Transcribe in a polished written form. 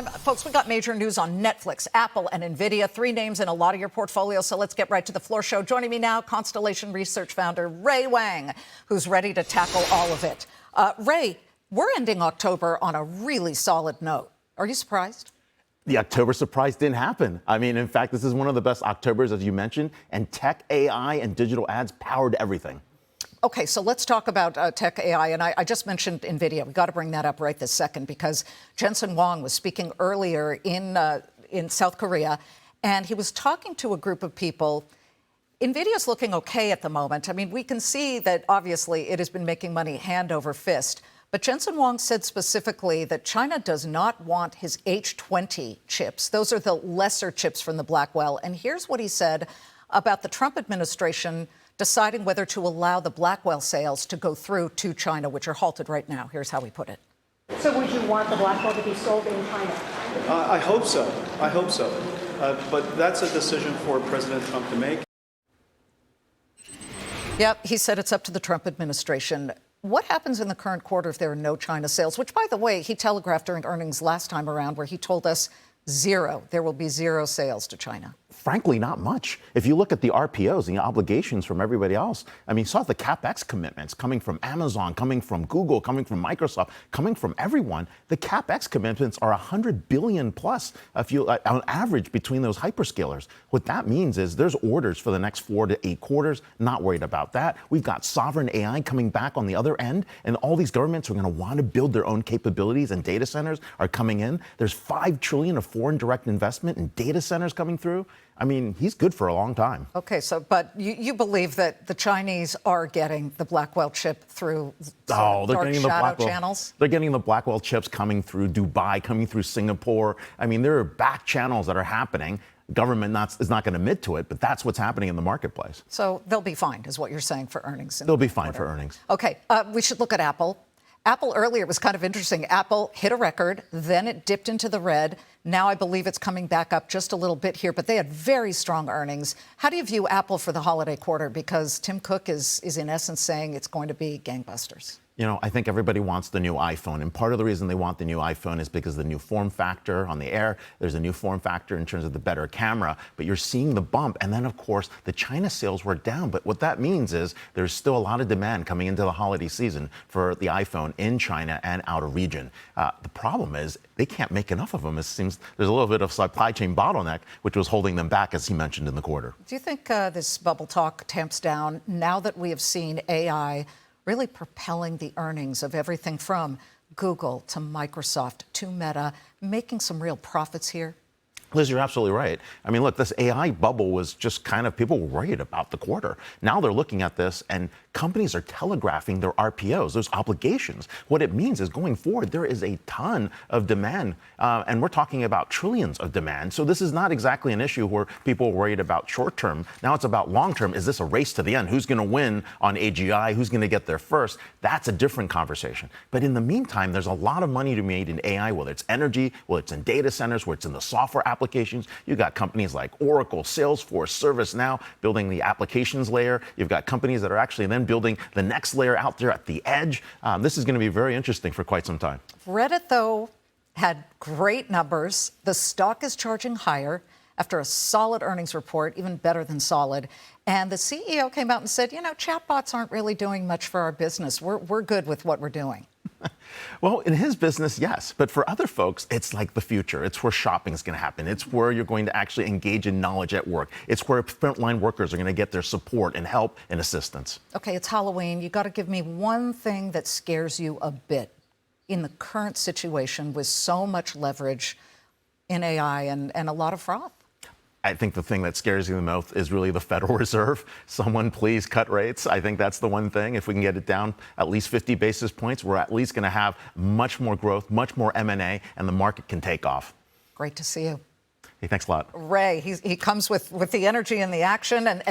Folks, we got major news on Netflix, Apple, and NVIDIA, three names in a lot of your portfolio. So let's get right to the floor show. Joining me now, Constellation Research founder Ray Wang, who's ready to tackle all of it. Ray, we're ending October on a really solid note. Are you surprised? The October surprise didn't happen. I mean, in fact, this is one of the best Octobers, as you mentioned, and tech, AI, and digital ads powered everything. Okay, so let's talk about tech AI. And I just mentioned NVIDIA. We got to bring that up right this second because Jensen Huang was speaking earlier in South Korea, and he was talking to a group of people. NVIDIA's looking okay at the moment. I mean, we can see that obviously it has been making money hand over fist. But Jensen Huang said specifically that China does not want his H20 chips. Those are the lesser chips from the Blackwell. And here's what he said about the Trump administration deciding whether to allow the Blackwell sales to go through to China, which are halted right now. Here's how he put it. So would you want the Blackwell to be sold in China? I hope so. I hope so. But that's a decision for President Trump to make. Yep, he said it's up to the Trump administration. What happens in the current quarter if there are no China sales? Which, by the way, he telegraphed during earnings last time around where he told us zero. There will be zero sales to China. Frankly, not much. If you look at the RPOs and the obligations from everybody else, I mean, you saw the CapEx commitments coming from Amazon, coming from Google, coming from Microsoft, coming from everyone. The CapEx commitments are 100 billion plus if you, on average between those hyperscalers. What that means is there's orders for the next 4 to 8 quarters. Not worried about that. We've got sovereign AI coming back on the other end, and all these governments are going to want to build their own capabilities, and data centers are coming in. There's $5 trillion of foreign direct investment in data centers coming through. I mean, he's good for a long time. Okay, so, but you believe that the Chinese are getting the Blackwell chip through dark shadow channels? They're getting the Blackwell chips coming through Dubai, coming through Singapore. I mean, there are back channels that are happening. Government is not going to admit to it, but that's what's happening in the marketplace. So they'll be fine, is what you're saying, for earnings. They'll be fine for earnings. Okay, we should look at Apple. Apple earlier was kind of interesting. Apple hit a record, then it dipped into the red. Now I believe it's coming back up just a little bit here, but they had very strong earnings. How do you view Apple for the holiday quarter? Because Tim Cook is in essence saying it's going to be gangbusters. You know, I think everybody wants the new iPhone. And part of the reason they want the new iPhone is because of the new form factor on the Air. There's a new form factor in terms of the better camera. But you're seeing the bump. And then, of course, the China sales were down. But what that means is there's still a lot of demand coming into the holiday season for the iPhone in China and out of region. The problem is they can't make enough of them. It seems there's a little bit of supply chain bottleneck, which was holding them back, as he mentioned in the quarter. Do you think this bubble talk tamps down now that we have seen AI really propelling the earnings of everything from Google to Microsoft to Meta, making some real profits here? Liz, you're absolutely right. I mean, look, this AI bubble was just kind of, people were worried about the quarter. Now they're looking at this, and companies are telegraphing their RPOs, those obligations. What it means is going forward, there is a ton of demand, and we're talking about trillions of demand. So this is not exactly an issue where people are worried about short term. Now it's about long term. Is this a race to the end? Who's going to win on AGI? Who's going to get there first? That's a different conversation. But in the meantime, there's a lot of money to be made in AI, whether it's energy, whether it's in data centers, whether it's in the software applications. You got companies like Oracle, Salesforce, ServiceNow building the applications layer. You've got companies that are actually then building the next layer out there at the edge. This is going to be very interesting for quite some time. Reddit, though, had great numbers. The stock is charging higher after a solid earnings report, even better than solid. And the CEO came out and said, you know, chatbots aren't really doing much for our business. We're good with what we're doing. Well, in his business, yes. But for other folks, it's like the future. It's where shopping is going to happen. It's where you're going to actually engage in knowledge at work. It's where frontline workers are going to get their support and help and assistance. Okay, it's Halloween. You got to give me one thing that scares you a bit in the current situation with so much leverage in AI and a lot of froth. I think the thing that scares you the most is really the Federal Reserve. Someone please cut rates. I think that's the one thing. If we can get it down at least 50 basis points, we're at least going to have much more growth, much more M&A, and the market can take off. Great to see you. Hey, thanks a lot. Ray, he comes with the energy and the action. And